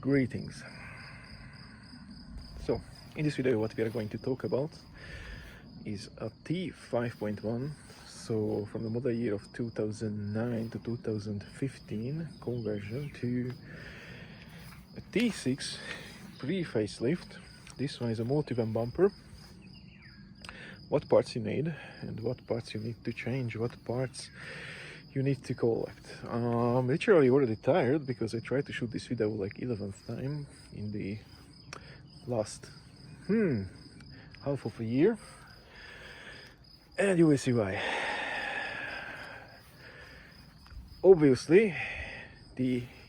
Greetings. So, in this video what we are going to talk about is a T5.1, so from the model year of 2009 to 2015 conversion to a T6 pre-facelift. This one is a motive and bumper. What parts you need and what parts you need to change, what parts you need to collect. I'm literally already tired because I tried to shoot this video like 11th time in the last half of a year, and you will see why. Obviously,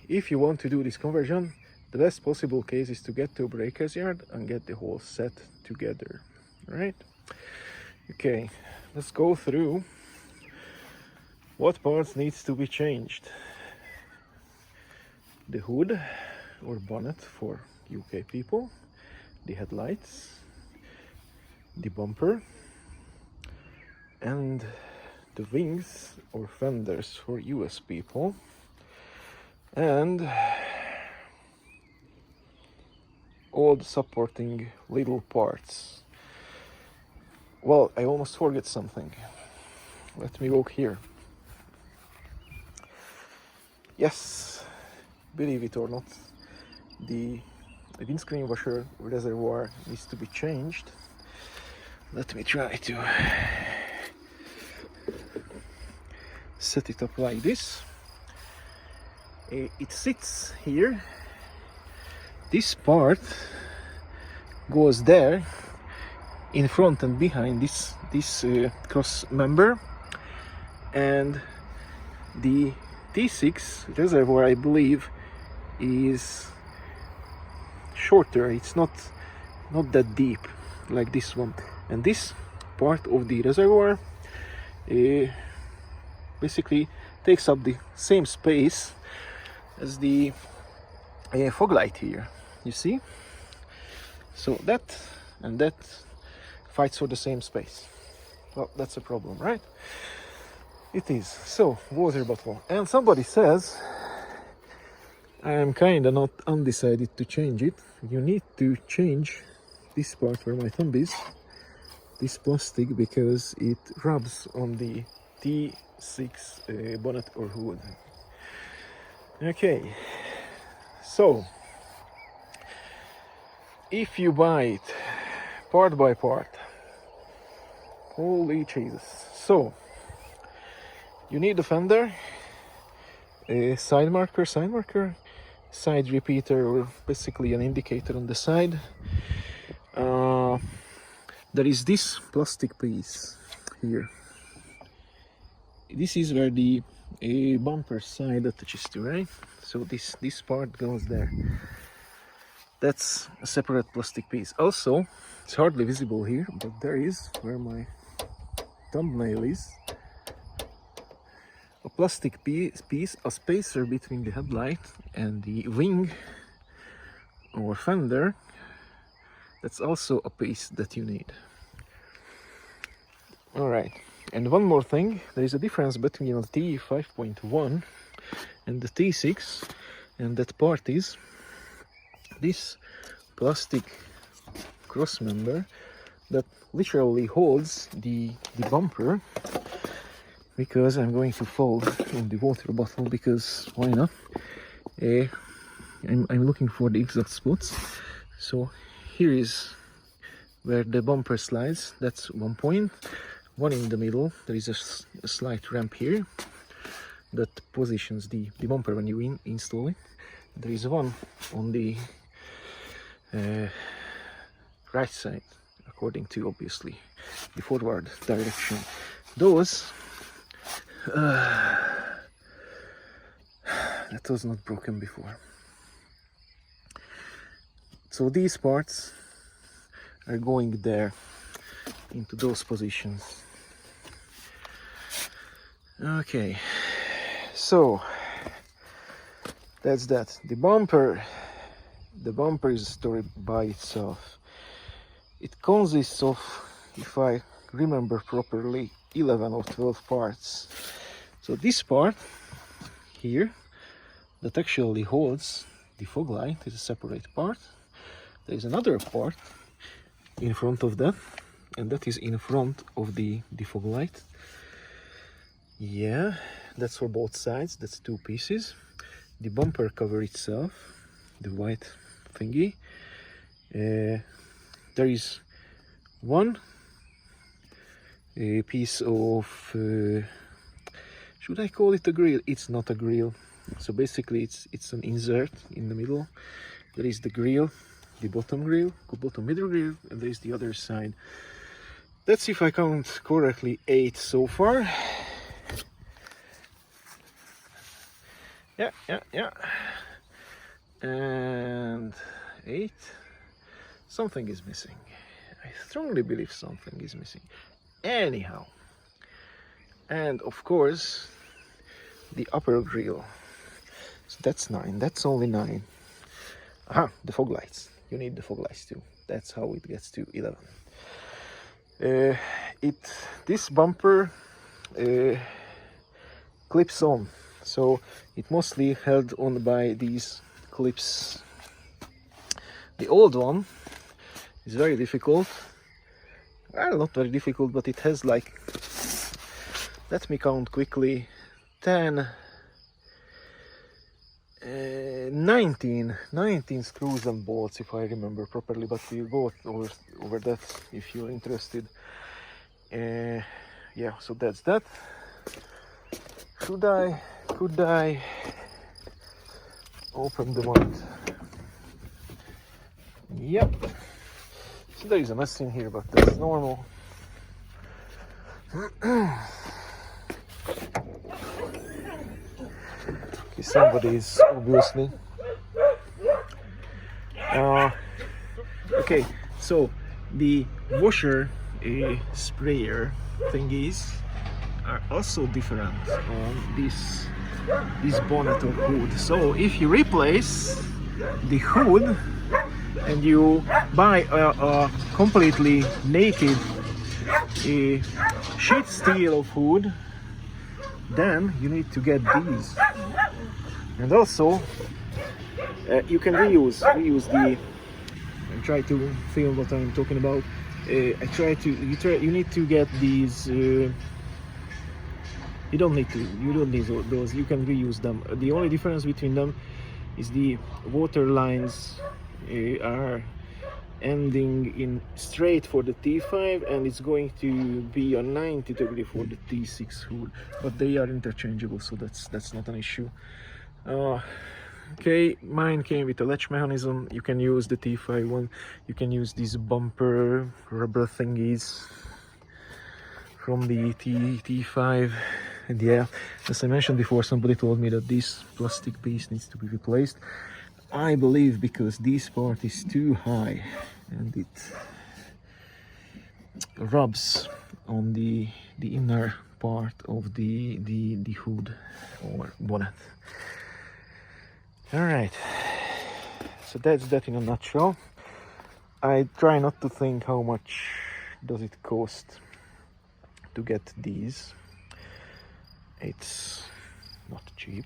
if you want to do this conversion, the best possible case is to get to a breaker's yard and get the whole set together, right? Okay, let's go through what parts needs to be changed. The hood or bonnet for UK people, the headlights, the bumper, and the wings or fenders for US people, and all the supporting little parts. Well, I almost forget something. Let me walk here. Yes, believe it or not, the windscreen washer reservoir needs to be changed. Let me try to set it up like this. It sits here. This part goes there in front and behind this cross member, and the T6 reservoir, I believe, is shorter. It's not that deep like this one, and this part of the reservoir basically takes up the same space as the fog light here, you see. So that and that fights for the same space. Well, that's a problem, right? It is. So, water bottle. And somebody says I am kinda not undecided to change it. You need to change this part where my thumb is, this plastic, because it rubs on the T6 bonnet or hood. Okay, so if you buy it part by part, holy Jesus. So you need a fender, a side marker, side repeater, or basically an indicator on the side. There is this plastic piece here. This is where the bumper side attaches to, right? So this part goes there. That's a separate plastic piece. Also, it's hardly visible here, but there is, where my thumbnail is, a plastic piece, a spacer between the headlight and the wing or fender. That's also a piece that you need. Alright, and one more thing, there is a difference between the T5.1 and the T6, and that part is this plastic cross member that literally holds the bumper, because I'm going to fall in the water bottle, because why not? I'm looking for the exact spots. So here is where the bumper slides. That's one point. One in the middle, there is a slight ramp here that positions the bumper when you install it. There is one on the right side, according to obviously the forward direction. Those that was not broken before. So these parts are going there into those positions. Okay, so that's that. The bumper is a story by itself. It consists of, if I remember properly, 11 or 12 parts. So this part here that actually holds the fog light is a separate part. There is another part in front of that, and that is in front of the fog light. Yeah, that's for both sides. That's two pieces. The bumper cover itself, the white thingy. There is one piece of should I call it a grill? It's not a grill. So basically it's an insert in the middle. There is the grill, the bottom middle grill, and there is the other side. Let's see if I count correctly, 8 so far. Yeah. And 8. Something is missing. I strongly believe something is missing. Anyhow. And of course, the upper grill. So that's 9. That's only 9. Aha, the fog lights. You need the fog lights too. That's how it gets to 11. This bumper clips on. So it mostly held on by these clips. The old one is very difficult. Well, not very difficult, but it has like, let me count quickly, 10, 19 screws and bolts, if I remember properly, but we'll go over that if you're interested. Yeah, so that's that. Could I open the one? Yep. So there is a mess in here, but that's normal. Okay, somebody's obviously. Okay, so the washer sprayer thingies are also different on this bonnet or hood. So if you replace the hood and you buy a completely naked sheet steel of hood, then you need to get these. And also you can reuse the, I try to film what I'm talking about. You need to get these. You don't need those. You can reuse them. The only difference between them is the water lines are ending in straight for the T5, and it's going to be a 90 degree for the T6 hood, but they are interchangeable, so that's not an issue. Okay, mine came with a latch mechanism. You can use the T5.1. You can use these bumper rubber thingies from the T5. And yeah, as I mentioned before, somebody told me that this plastic piece needs to be replaced. I believe because this part is too high and it rubs on the inner part of the hood or bonnet. All right, so that's that in a nutshell. I try not to think how much does it cost to get these. It's not cheap,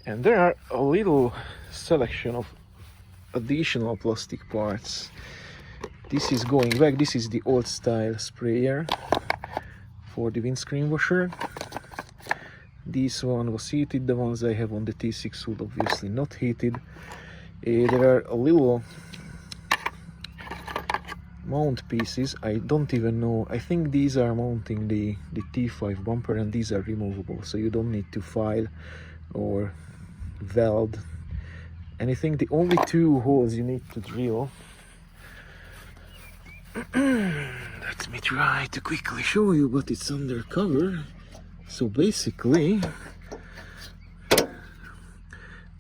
and there are a little selection of additional plastic parts. This is going back. This is the old style sprayer for the windscreen washer. This one was heated. The ones I have on the T6 hood obviously not heated. There are a little mount pieces. I don't even know. I think these are mounting the T5 bumper, and these are removable, so you don't need to file or weld anything. The only two holes you need to drill. Let me try to quickly show you, but it's undercover. So basically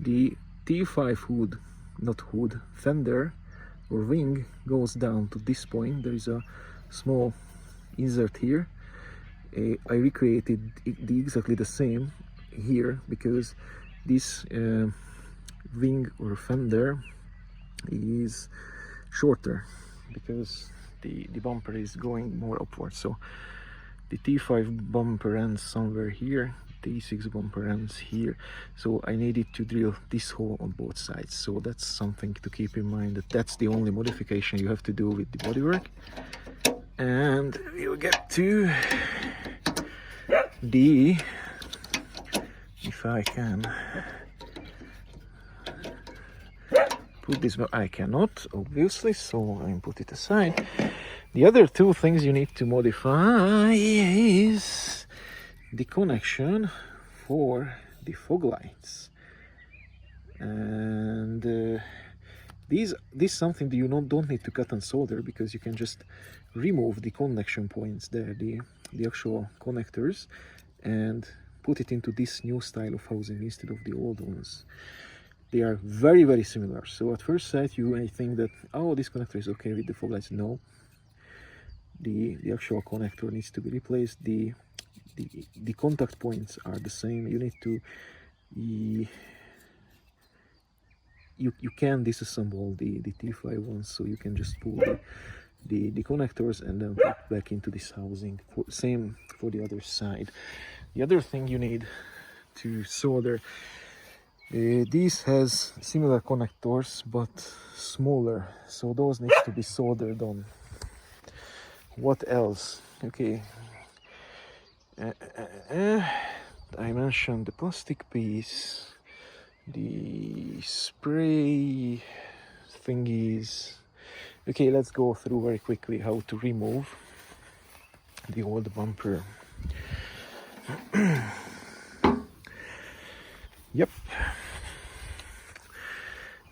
the T5 hood, not hood, fender or wing goes down to this point. There is a small insert here. I recreated exactly the same here because this wing or fender is shorter because the bumper is going more upwards. So the T5 bumper ends somewhere here. T6 bumper ends here, so I needed to drill this hole on both sides. So that's something to keep in mind, that that's the only modification you have to do with the bodywork. And we'll get to the, if I can put this, but I cannot obviously, so I put it aside. The other two things you need to modify is the connection for the fog lights, and this is something that you don't need to cut and solder, because you can just remove the connection points there, the actual connectors, and put it into this new style of housing instead of the old ones. They are very, very similar. So at first sight you may think that, oh, this connector is okay with the fog lights. No, the actual connector needs to be replaced. The contact points are the same. You need to you can disassemble the T5.1, so you can just pull the connectors and then put back into this housing. Same for the other side. The other thing you need to solder, this has similar connectors but smaller, so those need to be soldered on. What else? Okay, I mentioned the plastic piece, the spray thingies. Okay, let's go through very quickly how to remove the old bumper. Yep.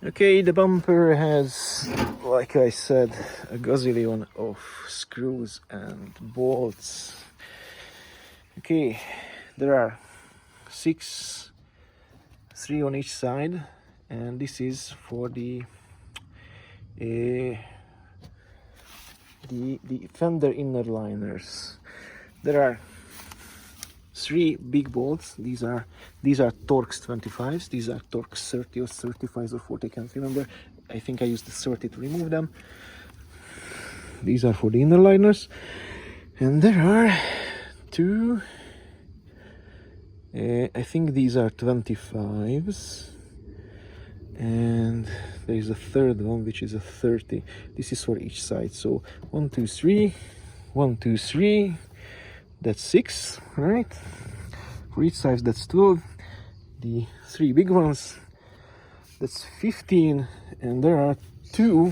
Okay, the bumper has, like I said, a gazillion of screws and bolts. Okay, there are 6, 3 on each side, and this is for the fender inner liners. There are 3 big bolts. These are Torx 25s. These are Torx 30 or 35s or 40, I can't remember. I think I used the 30 to remove them. These are for the inner liners. And there are 2, I think these are 25s. And there is a third one which is a 30. This is for each side. So 1, 2, 3, 1, 2, 3. That's 6, right? For each side, that's 12. The 3 big ones, that's 15, and there are 2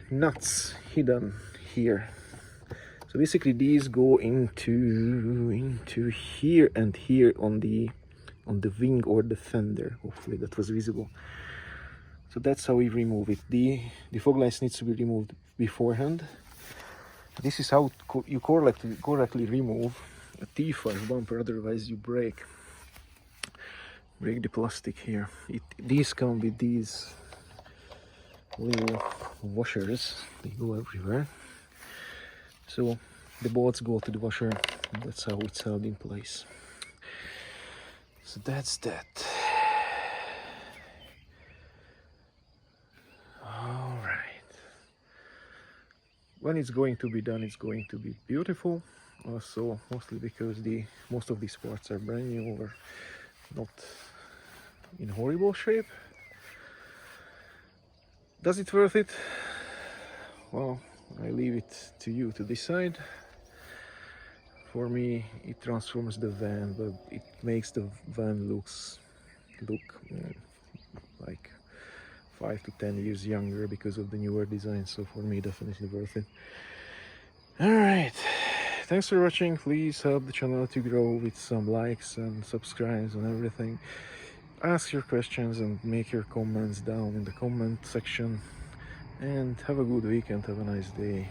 nuts hidden here. So basically, these go into here and here on the wing or the fender. Hopefully, that was visible. So that's how we remove it. The fog lights needs to be removed beforehand. This is how you correctly remove a T5 bumper, otherwise you break the plastic here. These come with these little washers, they go everywhere. So the bolts go to the washer, and that's how it's held in place. So that's that. When it's going to be done, it's going to be beautiful. Also, mostly because most of these parts are brand new or not in horrible shape. Does it worth it? Well, I leave it to you to decide. For me, it transforms the van, but it makes the van look like 5 to 10 years younger because of the newer design. So for me, definitely worth it. Alright, thanks for watching. Please help the channel to grow with some likes and subscribes and everything. Ask your questions and make your comments down in the comment section. And have a good weekend, have a nice day.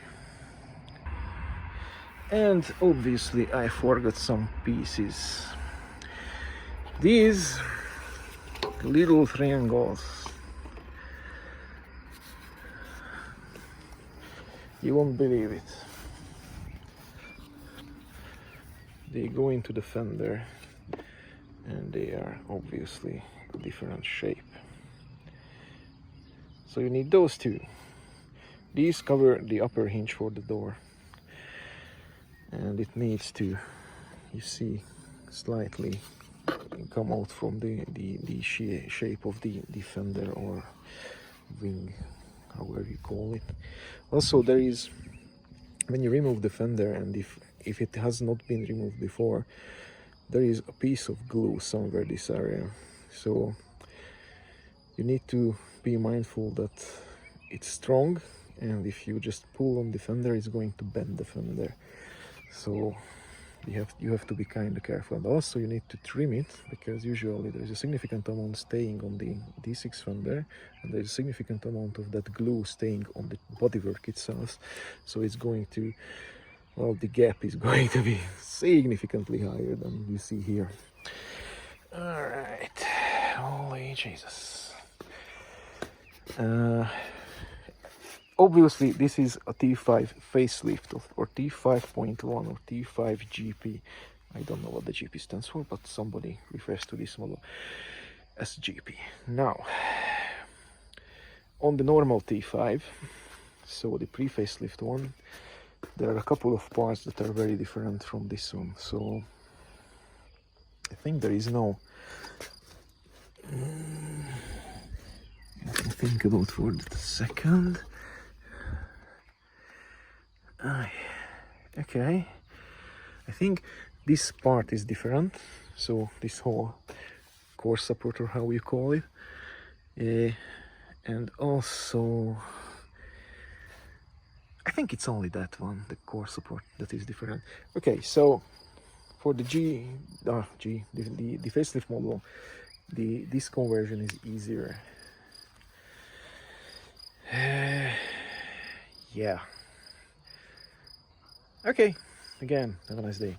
And obviously I forgot some pieces. These little triangles, you won't believe it. They go into the fender and they are obviously a different shape. So you need those 2. These cover the upper hinge for the door. And it needs to, you see, slightly come out from the shape of the fender or wing, however you call it. Also, there is, when you remove the fender, and if it has not been removed before, there is a piece of glue somewhere this area, so you need to be mindful that it's strong, and if you just pull on the fender, it's going to bend the fender. So you have to be kind of careful, and also you need to trim it, because usually there is a significant amount staying on the D6 fender, and there is a significant amount of that glue staying on the bodywork itself. So it's going to, well, the gap is going to be significantly higher than you see here. All right, holy Jesus. Obviously, this is a T5 facelift or T5.1 or T5 GP. I don't know what the GP stands for, but somebody refers to this model as GP. Now, on the normal T5, so the pre-facelift one, there are a couple of parts that are very different from this one. So I think there is no... Let me think about for a second. Okay, I think this part is different, so this whole core support, or how you call it, and also I think it's only that one, the core support, that is different. Okay, so for the the facelift model, this conversion is easier. Yeah. Okay, again, have a nice day.